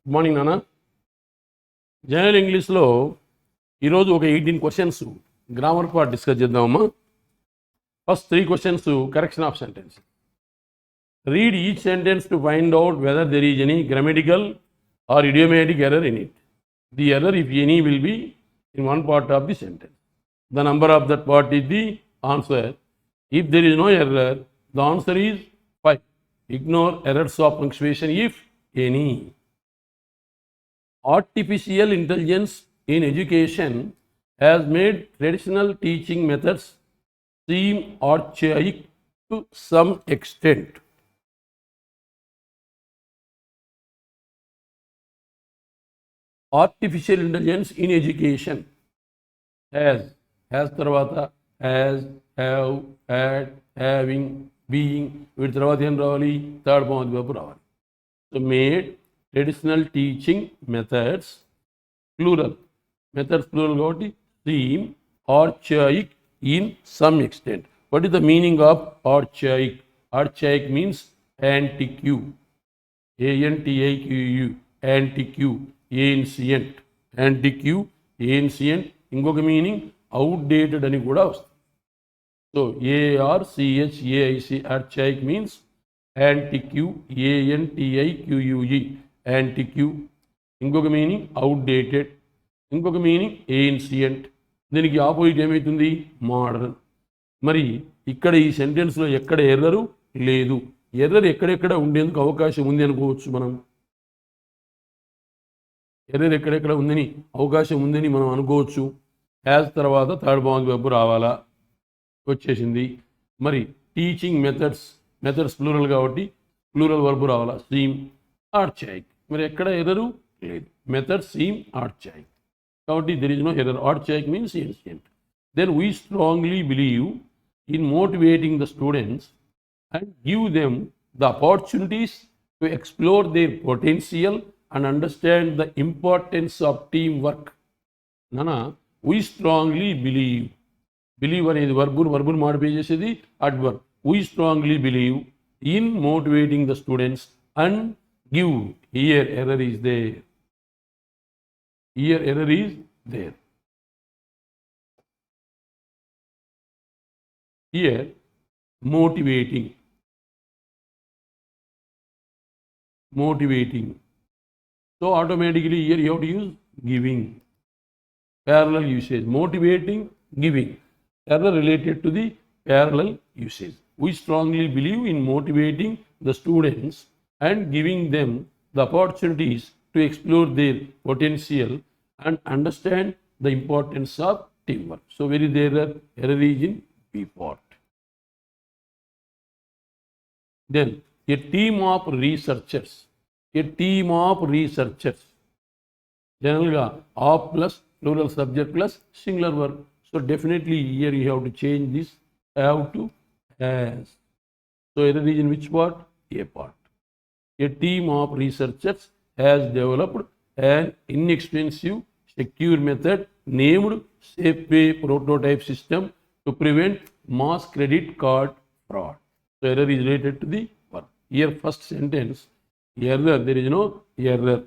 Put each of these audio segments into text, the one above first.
Good morning నాన్న. General ఇంగ్లీష్లో ఈరోజు ఒక 18 క్వశ్చన్స్ గ్రామర్ పార్ట్ డిస్కస్ చేద్దామమ్మా. First 3 questions correction of sentence. Read each sentence to find out whether there is any grammatical or idiomatic error in it. The error, if any, will be in one part of the sentence. The number of that part is the answer. If there is no error, the answer is 5. Ignore errors of punctuation if any. Artificial intelligence in education has made traditional teaching methods seem archaic to some extent. Artificial intelligence in education has tarvata has, have, had, having, being, with tarvata em ravali, third point vapu ravali. So made traditional teaching methods plural kabatti seem archaic in some extent. What is the meaning of archaic? Archaic means antiquae, antiquae, antiquae, ancient, antiquae, ancient. ఇంకొక meaning outdated అని కూడా వస్తుంది. So ARCHAIC archaic means antiquae, ANTIQUE, antiquae. ఇంకొక meaning outdated, ఇంకొక meaning ancient. దీనికి opposite ఏమవుతుంది? Modern. మరి ఇక్కడ ఈ సెంటెన్స్లో ఎక్కడ ఎర్రరు లేదు. ఎర్రర్ ఎక్కడెక్కడ ఉండేందుకు అవకాశం ఉంది అనుకోవచ్చు మనం. ఎర్రర్ ఎక్కడెక్కడ ఉందని అవకాశం ఉందని మనం అనుకోవచ్చు. యాజ్ తర్వాత థర్డ్ పాయింట్ వైపు రావాలా, వచ్చేసింది. మరి టీచింగ్ మెథడ్స్ ప్లూరల్ కాబట్టి ప్లూరల్ వర్బ్ రావాలా, సీమ్ ఆర్చైక్. మరి ఎక్కడ ఎర్రరు లేదు. మెథడ్ సీమ్ ఆర్చైక్ కాబట్టి there is no error. Archaic means ancient. Then we strongly believe in motivating the students and give them the opportunities to explore their potential and understand the importance of teamwork. Nana, we strongly believe అనేది వర్బును modify చేసేది adverb. we strongly believe in motivating the students and give. Here error is there. Here motivating. So automatically here you have to use giving. Parallel usage. Motivating, giving. Error related to the parallel usage. We strongly believe in motivating the students and giving them the opportunities to explore their potential and understand the importance of teamwork. So where is the error? Error is in B part. Then a team of researchers. Generally, of plus plural subject plus singular verb. So definitely here you have to change this have to has. So error is in which part? A part. A team of researchers has developed an inexpensive, secure method named SafePay prototype system to prevent mass credit card fraud. So error is related to the verb. Here first sentence, error, there is no error.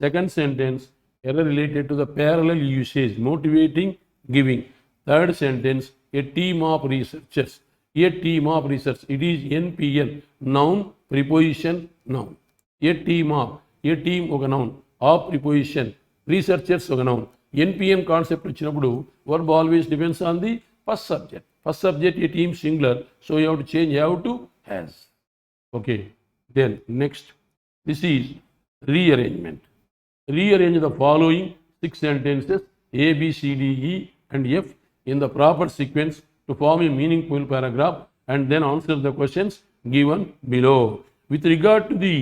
Second sentence, error related to the parallel usage, motivating, giving. Third sentence, a team of researchers. A team of research, it is NPN, noun, preposition, noun. A team ఒక noun, of preposition, researchers ఒక noun. NPN concept వచ్చినప్పుడు verb always depends on the first subject. First subject, a team singular, so you have to change have to has. Okay, then next. This is rearrangement. Rearrange the following 6 sentences A, B, C, D, E and F in the proper sequence to form a meaningful paragraph and then answer the questions given below. With regard to the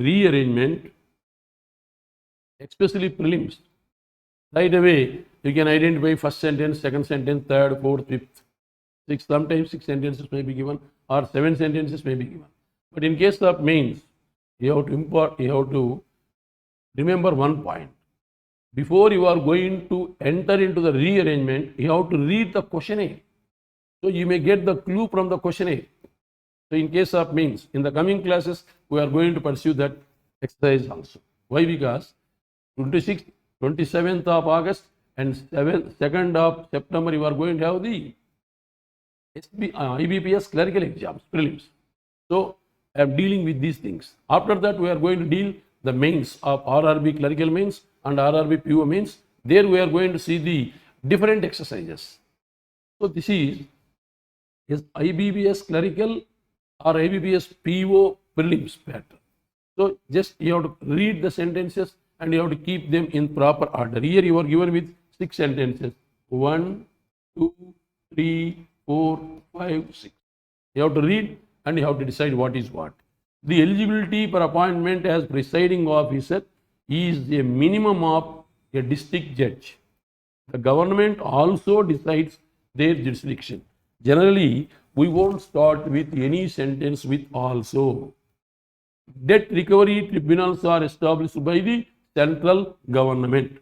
rearrangement, especially prelims, right away you can identify first sentence, second sentence, third, fourth, fifth, sixth. Sometimes 6 sentences may be given or 7 sentences may be given. But in case of mains, you have to remember one point. Before you are going to enter into the rearrangement, you have to read the questionnaire. So you may get the clue from the questionnaire. So in case of means, in the coming classes, we are going to pursue that exercise also. Why? Because 26th, 27th of August and 2nd of September, you are going to have the IBPS clerical exams, prelims. So I am dealing with these things. After that, we are going to deal the mains of RRB clerical mains and RRB PO mains. There we are going to see the different exercises. So this is IBPS clerical or IBPS PO prelims pattern. So just you have to read the sentences and you have to keep them in proper order. Here you are given with 6 sentences. 1, 2, 3, 4, 5, 6. You have to read and you have to decide what is what. The eligibility for appointment as presiding officer is a minimum of a district judge. The government also decides their jurisdiction. Generally, we won't start with any sentence with also. Debt recovery tribunals are established by the central government.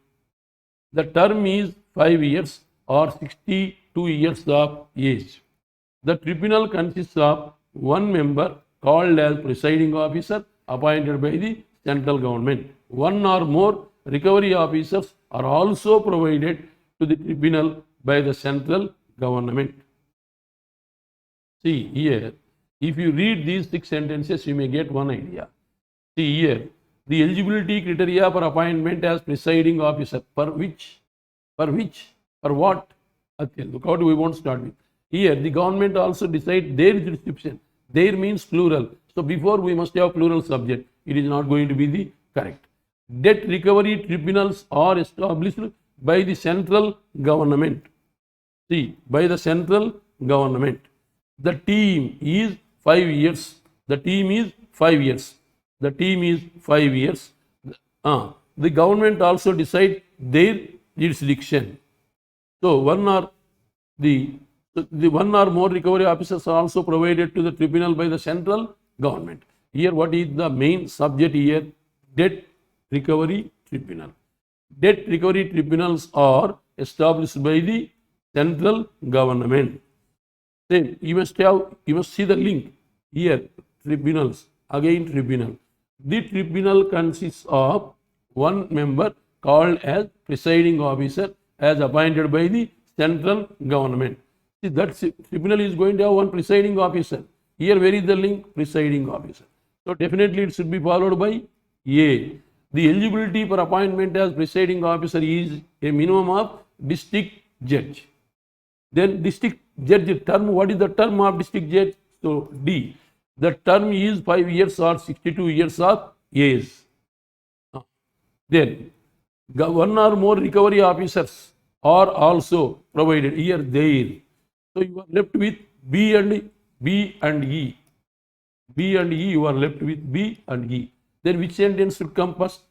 The term is 5 years or 62 years of age. The tribunal consists of one member called as presiding officer appointed by the central government. One or more recovery officers are also provided to the tribunal by the central government. See here, if you read these 6 sentences, you may get one idea. See here, the eligibility criteria for appointment as presiding officer, for what? Look how we won't start with. Here, the government also decide their jurisdiction. Their means plural. So before we must have plural subject. It is not going to be the correct. Debt recovery tribunals are established by the central government. See, by the central government. The team is 5 years. The team is 5 years. The team is 5 years. The government also decide their jurisdiction. So one or more recovery officers are also provided to the tribunal by the central government. Here, what is the main subject here? Debt recovery tribunal. Debt recovery tribunals are established by the central government. Then you must see the link here. Tribunals, again tribunal. The tribunal consists of one member called as presiding officer as appointed by the central government. See, that tribunal is going to have one presiding officer. Here, where is the link? Presiding officer. So definitely it should be followed by A. The eligibility for appointment as presiding officer is a minimum of district judge. Then district judge term, what is the term of district judge? So D. The term is 5 years or 62 years of age. Then one or more recovery officers are also provided. Here there. So you are left with B and E. B and E, you are left with B and E. Then which sentence should come first?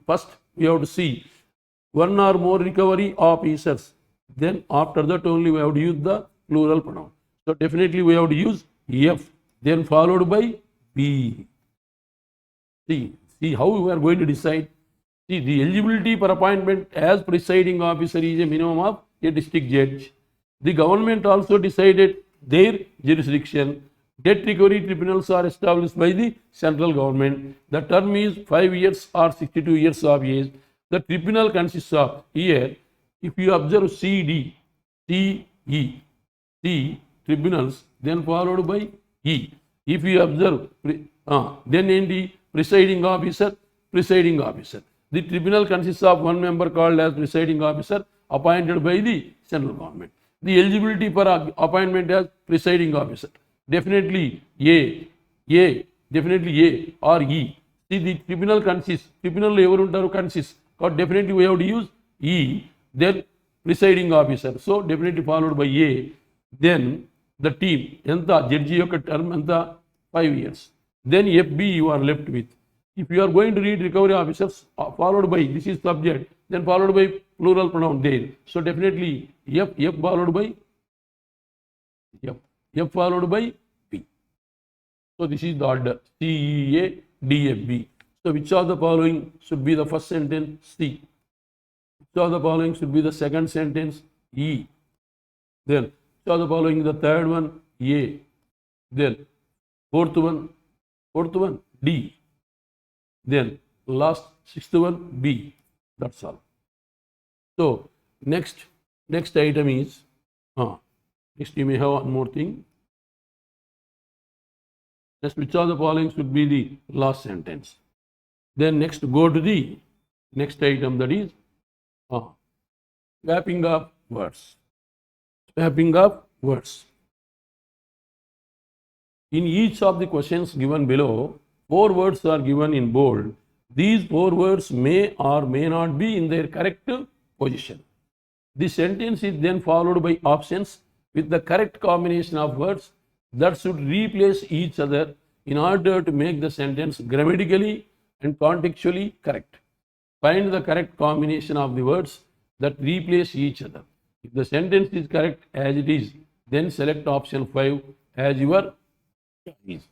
First, we have to see one or more recovery officers. Then after that only we have to use the plural pronoun. So definitely we have to use F, then followed by B. See how we are going to decide. See, the eligibility for appointment as presiding officer is a minimum of a district judge. The government also decided their jurisdiction. Debt recovery tribunals are established by the central government. The term is 5 years or 62 years of age. The tribunal consists of, here, if you observe C, E, tribunals, then followed by E. If you observe, then in the presiding officer. The tribunal consists of one member called as presiding officer appointed by the central government. The eligibility for appointment as presiding officer. Definitely A or E. See, the tribunal consists. Tribunal evaru consists. Definitely we have to use E. Then presiding officer. So definitely followed by A. Then the team. Enta judge yokka term enta 5 years. Then FB you are left with. If you are going to read recovery officers followed by, this is subject, then followed by plural pronoun there. So definitely F followed by P. So this is the order CEA DFB. So which of the following should be the first sentence? C. Which of the following should be the second sentence? E. Then which of the following the third one? A. Then fourth one D. Then last sixth one B. That's all. So next item is next you may have one more thing. Next, which of the following should be the last sentence? Then next go to the next item, that is swapping of words. Swapping of words. In each of the questions given below, 4 words are given in bold. These 4 words may or may not be in their correct position. The sentence is then followed by options with the correct combination of words that should replace each other in order to make the sentence grammatically and contextually correct. Find the correct combination of the words that replace each other. If the sentence is correct as it is, then select option 5 as your choice.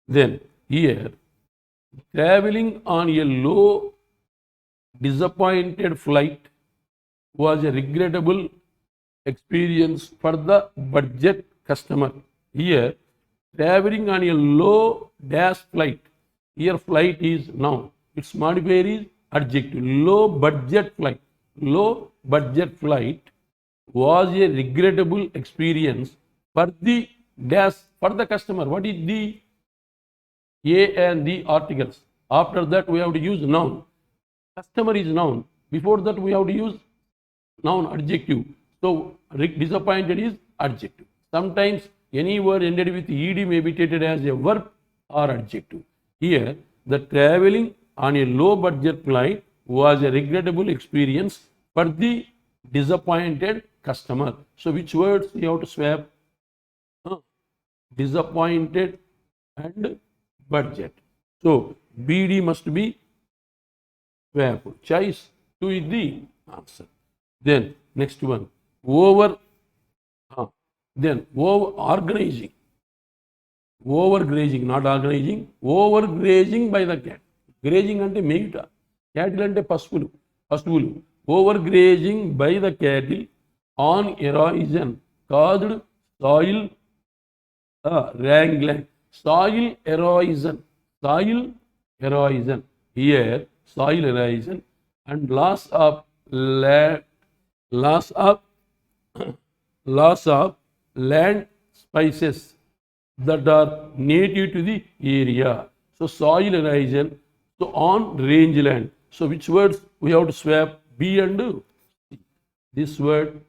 Then here, traveling on a low disappointed flight was a regrettable experience for the budget customer. Here, traveling on a low dash flight. Here, flight is noun. Its modifier is adjective. Low budget flight. Low budget flight was a regrettable experience for the dash, for the customer. What is the A and the articles? After that, we have to use noun. Customer is noun. Before that, we have to use noun adjective. So, disappointed is adjective. Sometimes any word ended with ed may be treated as a verb or adjective. Here, the traveling on a low budget flight was a regrettable experience for the disappointed customer. So, which words you have to swap? Disappointed and budget. So, BD must be swapped. Choice 2 is the answer. Then, next one. Organizing. Overgrazing, not organizing. Overgrazing by the cat. Grazing ante meguta. Cattle ante pasupulu. Overgrazing by the cattle on erosion caused soil wrangling. Soil erosion. Here, soil erosion and loss of land spices that are native to the area. So, soil erosion, so on rangeland. So, which words we have to swap? B and C. This word.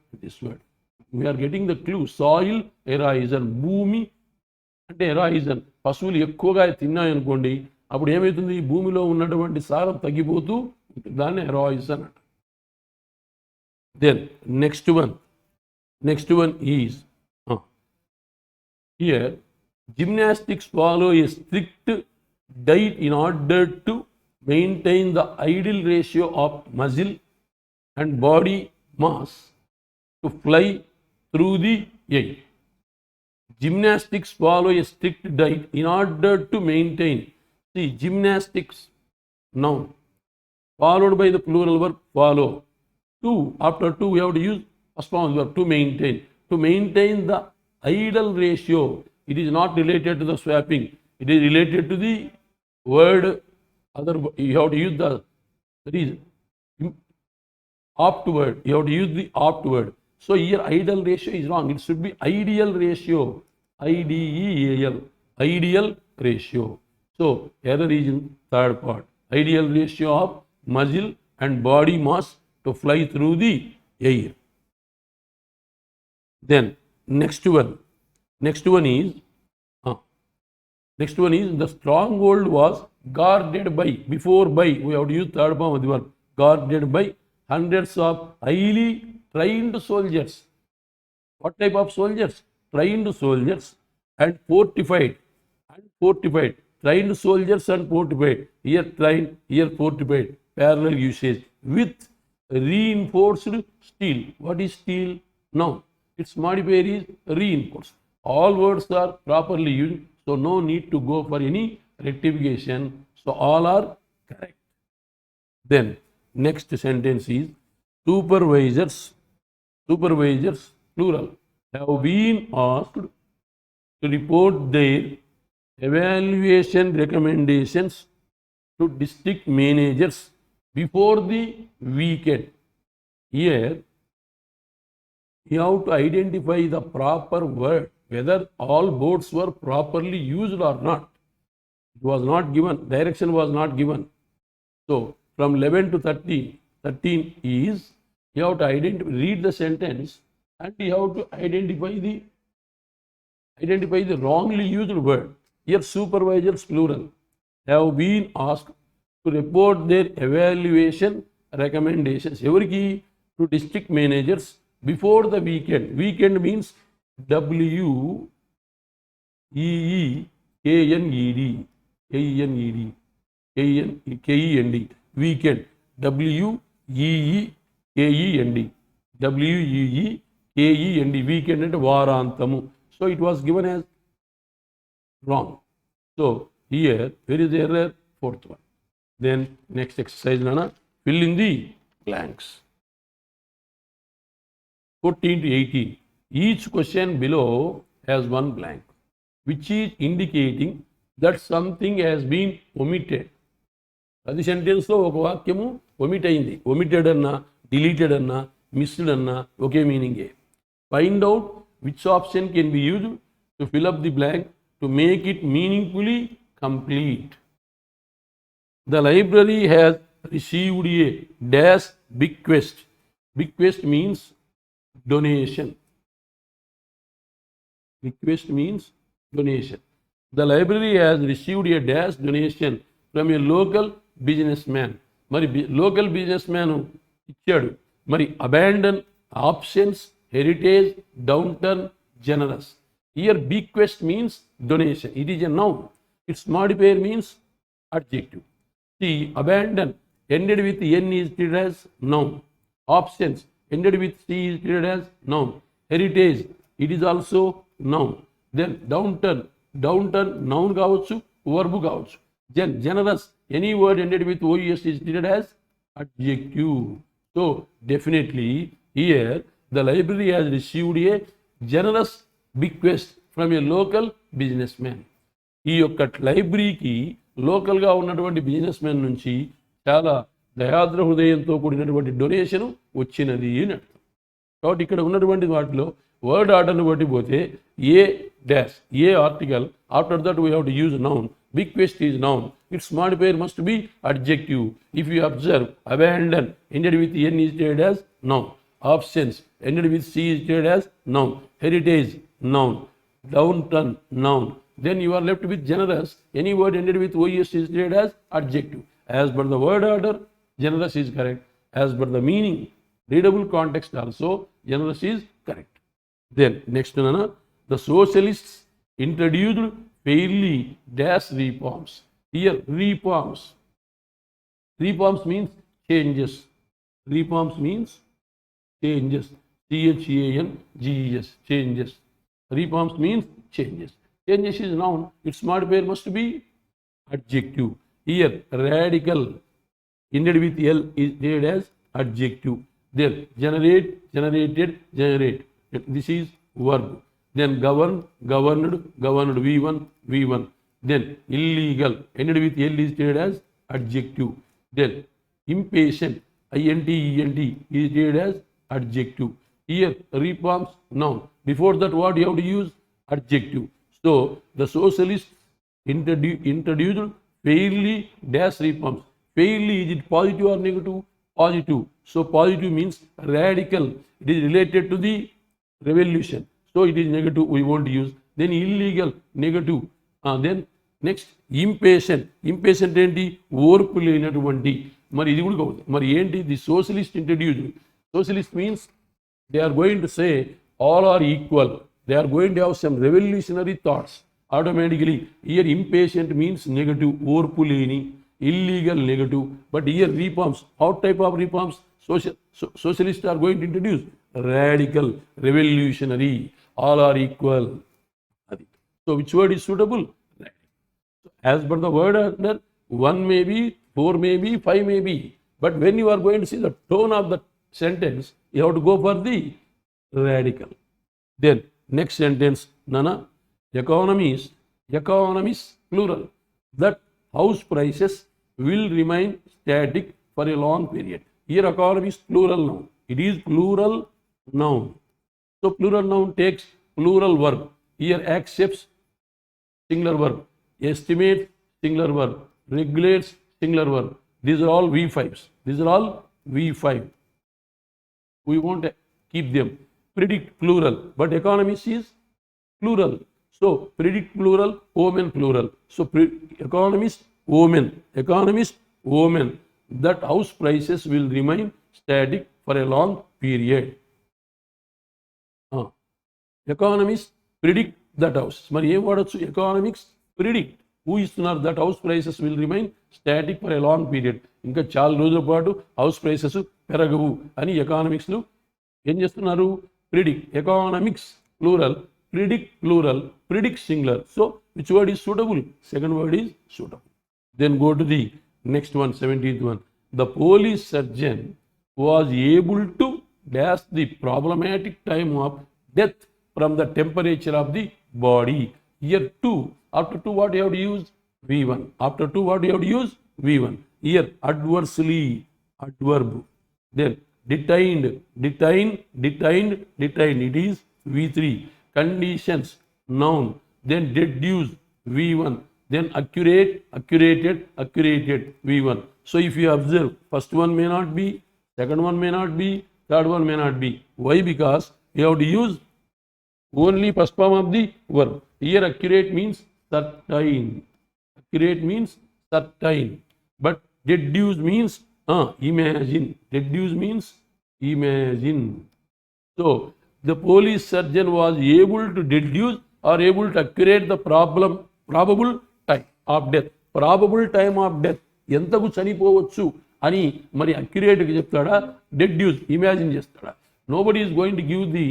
We are getting the clue. Soil erosion. భూమి అంటే ఎరాయిజన్. పశువులు ఎక్కువగా తిన్నాయనుకోండి, అప్పుడు ఏమవుతుంది? భూమిలో ఉన్నటువంటి సారం తగ్గిపోతూ దాన్ని ఎరాయిజన్ అంట. Then next one is here, gymnastics follow a strict diet in order to maintain the ideal ratio of muscle and body mass to fly through the air. Gymnastics follow a strict diet in order to maintain. See, gymnastics, noun, followed by the plural verb follow. After two, we have to use first form verb to maintain. To maintain the ideal ratio. It is not related to the swapping. It is related to the word. You have to use that is opt word. You have to use the opt word. So here ideal ratio is wrong. It should be ideal ratio. IDEAL. Ideal ratio. So error is in third part. Ideal ratio of muscle and body mass to fly through the air. Then next one is the stronghold was guarded by. Before by, we have to use third form of the verb. Guarded by hundreds of highly trained soldiers. What type of soldiers? Trained soldiers and fortified. Trained soldiers and fortified. Here trained, here fortified. Parallel usage with reinforced steel. What is steel? Now, its modifier is reinforced. All words are properly used, so no need to go for any rectification. So all are correct. Then next sentence is supervisors plural have been asked to report their evaluation recommendations to district managers before the weekend. Here, you have to identify the proper word, whether all boards were properly used or not. It was not given, direction was not given. So, from 11 to 13 is, you have to read the sentence and you have to identify the wrongly used word. Here, supervisors plural have been asked to report their evaluation recommendations. Every to district managers before the weekend. Weekend means WEEKNED. KEND. Weekend. WEEKEND. WEEKEND. Weekend and Varantamu. So it was given as wrong. So here, where is the error? Fourth one. Then next exercise, Nana, fill in the blanks. 14 to 18. Each question below has one blank, which is indicating that something has been omitted. అది సెంటెన్స్లో ఒక వాక్యము omit అయింది. Omitted అన్నా, deleted అన్నా, missed అన్నా ఒకే మీనింగే. Find out which option can be used to fill up the blank to make it meaningfully complete. The library has received a dash bequest. Bequest means donation. Bequest means donation. The library has received a dash donation from a local businessman. మరి local business man ఇచ్చాడు. మరి abandon, options, heritage, down turn, generous. Here bequest means donation. It is a noun. Its modifier means adjective. See, abandon ended with N is treated as noun. Options ended with C is treated as noun. Heritage, it is also noun. Then downturn noun కావచ్చు, verb కావచ్చు. Generous, any word ended with OES is treated as adjective. So definitely here the library has received a generous bequest from a local businessman. ఈ యొక్క లైబ్రరీకి లోకల్గా ఉన్నటువంటి business man నుంచి చాలా దయాద్ర హృదయంతో కూడినటువంటి డొనేషన్ వచ్చినది అని అర్థం. కాబట్టి ఇక్కడ ఉన్నటువంటి వాటిలో వర్డ్ ఆర్డర్ని బట్టి పోతే a dash, a article, after that we have to use noun. bequest is noun. Its modifier must be adjective. If you observe, abandon ended with N is treated as noun. Options ended with C is treated as noun. Heritage, noun. Downturn, noun. Then you are left with generous. Any word ended with OES is treated as adjective. As per the word order, generous is correct. As per the meaning, readable context also, generous is correct. Then next one, the socialists introduced fairly dash reforms. Here reforms. Reforms means changes. Reforms means changes. CHANGES, changes. Reforms means changes. Changes is noun. Its modifier must be adjective. Here radical ended with L is treated as adjective. Then generate, generated, generate. This is verb. Then govern, governed, governed. V1. Then illegal ended with L is treated as adjective. Then impatient, INT is treated as adjective. Here reforms, noun. Before that what you have to use? Adjective. So the socialists introduced fairly dash reforms. Fairly, is it positive or negative? Positive. So positive means radical. It is related to the revolution. So it is negative, we won't use. Then illegal, negative. Then next impatient. Impatient ఏంటి? ఓర్పు లేనటువంటి. మరి ఇది కూడా కాదు. మరి ఏంటి? The socialist introduced. Socialist means they are going to say all are equal. They are going to have some revolutionary thoughts. Automatically, here impatient means negative, ఓర్పు లేని. Illegal, negative. But here reforms. How type of reforms? Socialists are going to introduce radical, revolutionary. All are equal. So which word is suitable? So as per the word order, 1 may be, 4 may be, 5 may be. But when you are going to see the tone of the sentence, you have to go for the radical. Then next sentence, Nana, economists plural, that house prices will remain static for a long period. Here economy is plural noun. It is plural noun. So plural noun takes plural verb. Here accepts singular verb. Estimates singular verb. Regulates singular verb. These are all V5s. These are all V5. We won't keep them. Predict plural, but economist is plural. So predict plural, omen plural. So economist, omen. Economist, omen. That house prices will remain static for a long period. Economists predict that house. మరి ఏం వాడచ్చు? Economics predict ఊహిస్తున్నారు that house prices will remain static for a long period. ఇంకా చాలా రోజుల పాటు house prices పెరగవు అని ఎకానమిక్స్లు ఏం చేస్తున్నారు? Predict. Economics plural, predict plural, predict singular. So which word is suitable? Second word is suitable. Then go to the next one, 17th one. The police surgeon was able to dash the problematic time of death from the temperature of the body. Here 2. After 2 what you have to use? V1. After 2 what you have to use? V1. Here adversely, adverb. Then detained, detained, detained, detained. It is V3. Conditions, noun. Then deduce, V1. Then accurate, accurated, accurated, V1. So if you observe, first one may not be, second one may not be, third one may not be. Why? Because you have to use only first form of the verb. Here accurate means certain. Accurate means certain. But deduce means imagine. Deduce means imagine. So the police surgeon was able to deduce or able to accurate the probable time of death. Probable time of death ఎంతకు చనిపోవచ్చు అని మరి అక్యురేట్గా చెప్తాడా? Deduce, imagine చేస్తాడా? Nobody is going to give the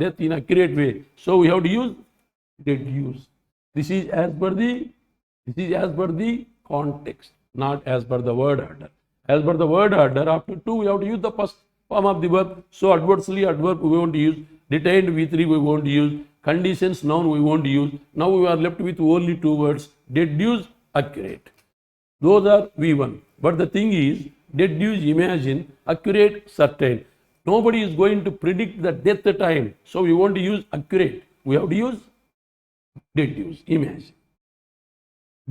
death in accurate way. So we have to use deduce. This is as per the context, not as per the word order. As per the word order, after 2 we have to use the first form of the verb. So adversely, adverb we won't use. Detained, V3 we won't use. Conditions, noun we won't use. Now we are left with only 2 words: deduce, accurate. Those are V1. But the thing is, deduce, imagine, accurate, certain. Nobody is going to predict the death time. So we want to use accurate. We have to use deduce, imagine.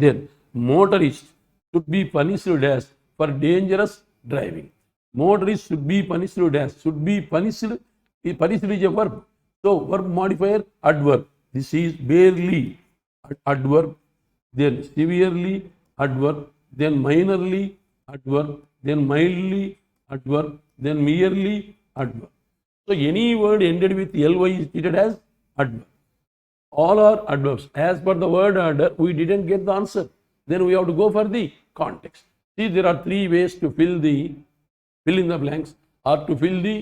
Then motorists should be punished as for dangerous driving. Motorists should be punished as. Should be punished. Punished is a verb. So verb modifier, adverb. This is barely, adverb. Then severely, adverb. Then minorly, adverb. Then mildly, adverb. Then merely, adverb. So any word ended with ly is treated as adverb. All are adverbs. As per the word order, we didn't get the answer. Then we have to go for the context. See, there are 3 ways to fill in the blanks, or to fill the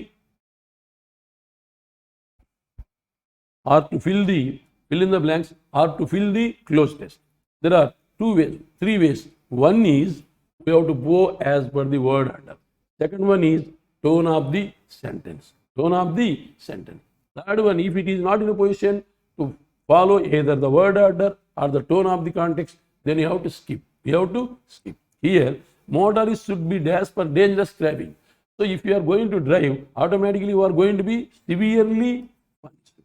fill in the blanks, or to fill the closed test. There are 2 ways, 3 ways. One is we have to go as per the word order. Second one is tone of the sentence. Tone of the sentence. Third one, if it is not in a position to follow either the word order or the tone of the context, then you have to skip. You have to skip. Here, motorists should be dashed for dangerous driving. So if you are going to drive, automatically you are going to be severely punished.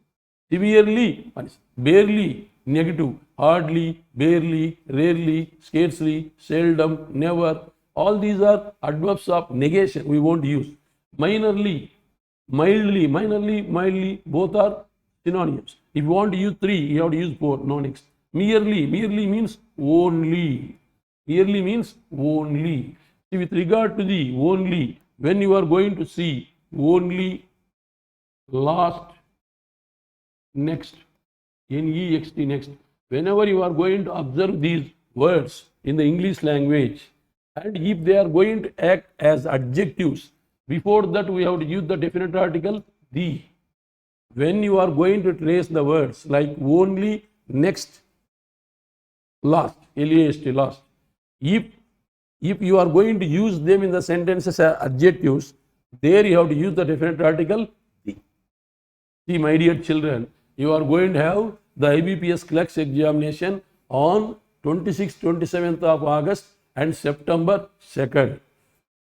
Severely punished. Barely, negative. Hardly, barely, rarely, scarcely, seldom, never. All these are adverbs of negation. We won't use. Minorly, mildly, minorly, mildly, both are synonyms. If you want to use 3, you have to use 4. No, next. Merely, merely means only. Merely means only. See, with regard to the only, when you are going to see only, last, next, next, next, whenever you are going to observe these words in the English language, and if they are going to act as adjectives, before that we have to use the definite article the. When you are going to trace the words like only, next, last, last, last, if you are going to use them in the sentences as adjectives, there you have to use the definite article the. See, my dear children, you are going to have the IBPS clerks examination on 26th, 27th of August and September 2nd.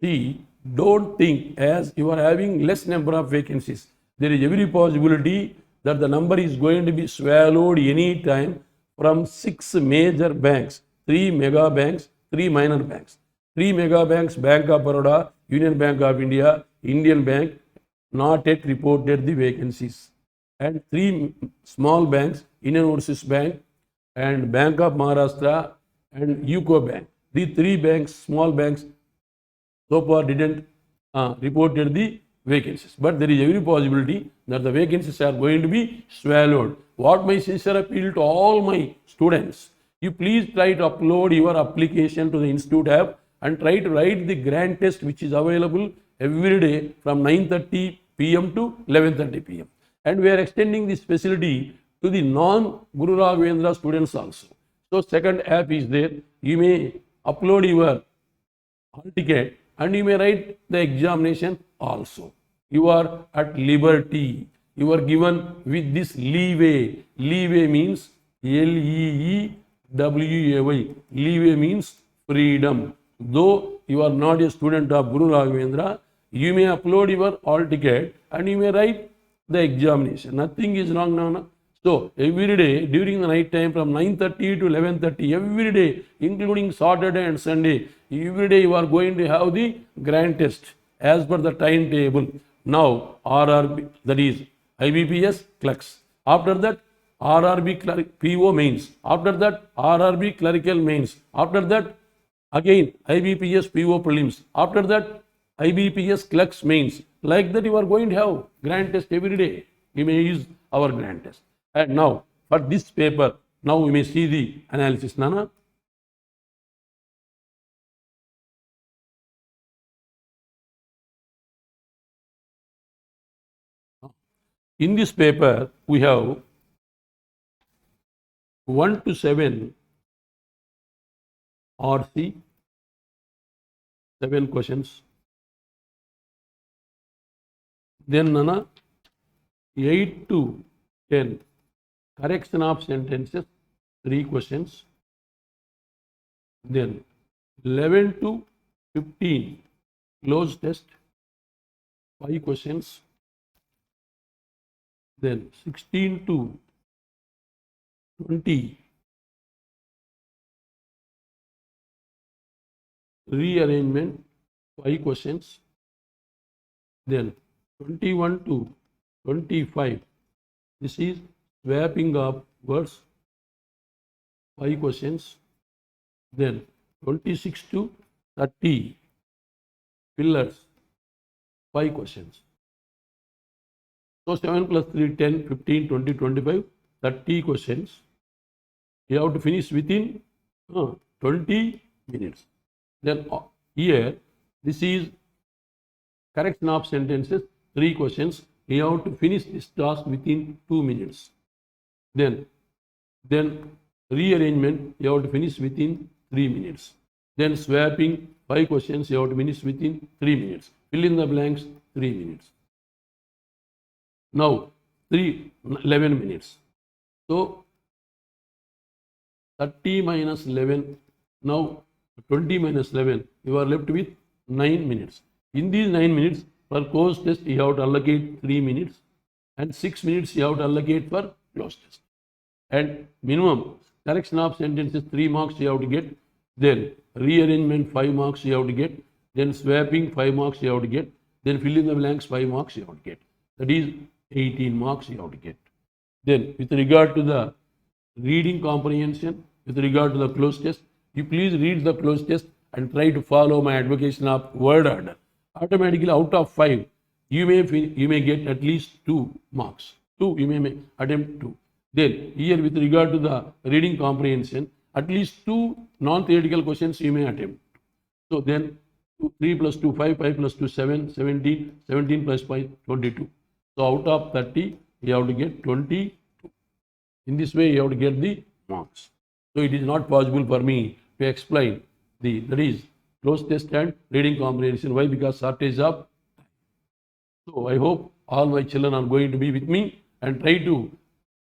See, don't think as you are having less number of vacancies. There is every possibility that the number is going to be swallowed any time from 6 major banks, 3 mega banks, 3 minor banks. 3 mega banks, Bank of Baroda, Union Bank of India, Indian Bank, not yet reported the vacancies. And 3 small banks, Indian Overseas Bank and Bank of Maharashtra and UCO Bank. The 3 banks, small banks, so far didn't reported the vacancies. But there is every possibility that the vacancies are going to be swallowed. What my sincere appeal to all my students, you please try to upload your application to the Institute app and try to write the grant test which is available every day from 9:30 p.m. to 11:30 p.m. And we are extending this facility to the non-Guru Raghavendra students also. So second app is there. You may upload your hall ticket and you may write the examination also. You are at liberty. You are given with this leeway. Leeway means Leeway. Leeway means freedom. Though you are not a student of Guru Raghavendra, you may upload your hall ticket and you may write the examination. Nothing is wrong now. So every day during the night time from 9:30 to 11:30, every day, including Saturday and Sunday, every day you are going to have the grand test as per the timetable. Now RRB, that is IBPS clerks. After that RRB PO mains. After that RRB clerical mains. After that again IBPS PO prelims. After that IBPS clerks mains. Like that you are going to have grand test every day. You may use our grand test. And now for this paper, now we may see the analysis. Nana. In this paper, we have 1 to 7 RC, 7 questions. Then Nana, 8 to 10 correction of sentences, 3 questions. Then 11 to 15 close test, 5 questions. Then 16 to 20 rearrangement, 5 questions. Then 21 to 25, this is swapping of words, 5 questions. Then 26 to 30 pillars, 5 questions. So 7 plus 3, 10, 15, 20, 25, 30 questions. You have to finish within 20 minutes. Then here, this is correction of sentences, 3 questions. You have to finish this task within 2 minutes. Then rearrangement, you have to finish within 3 minutes. Then swapping, 5 questions, you have to finish within 3 minutes. Fill in the blanks, 3 minutes. Now 11 minutes. So 30 minus 11, now 20 minus 11, you are left with 9 minutes. In these 9 minutes, for course test, you have to allocate 3 minutes and 6 minutes you have to allocate for close test. And minimum correction of sentences, 3 marks you have to get. Then rearrangement, 5 marks you have to get. Then swapping, 5 marks you have to get. Then fill in the blanks, 5 marks you have to get. That is 18 marks you have to get. Then with regard to the reading comprehension, with regard to the close test, you please read the close test and try to follow my advocation of word order. Automatically out of 5, you may get at least 2 marks. 2, you may attempt 2. Then here with regard to the reading comprehension, at least 2 non-theoretical questions you may attempt. So then 3 plus 2, 5, 5 plus 2, 7, 17, 17 plus 5, 22. So out of 30, you have to get 22. In this way, you have to get the marks. So it is not possible for me to explain that is close test and reading comprehension. Why? Because shortage of time. So I hope all my children are going to be with me and try to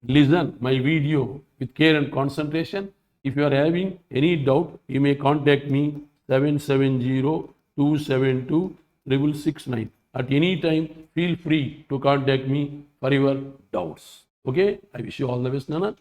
listen my video with care and concentration. If you are having any doubt, you may contact me 770-272-6669. At any time, feel free to contact me for your doubts. Okay, I wish you all the best, Nana.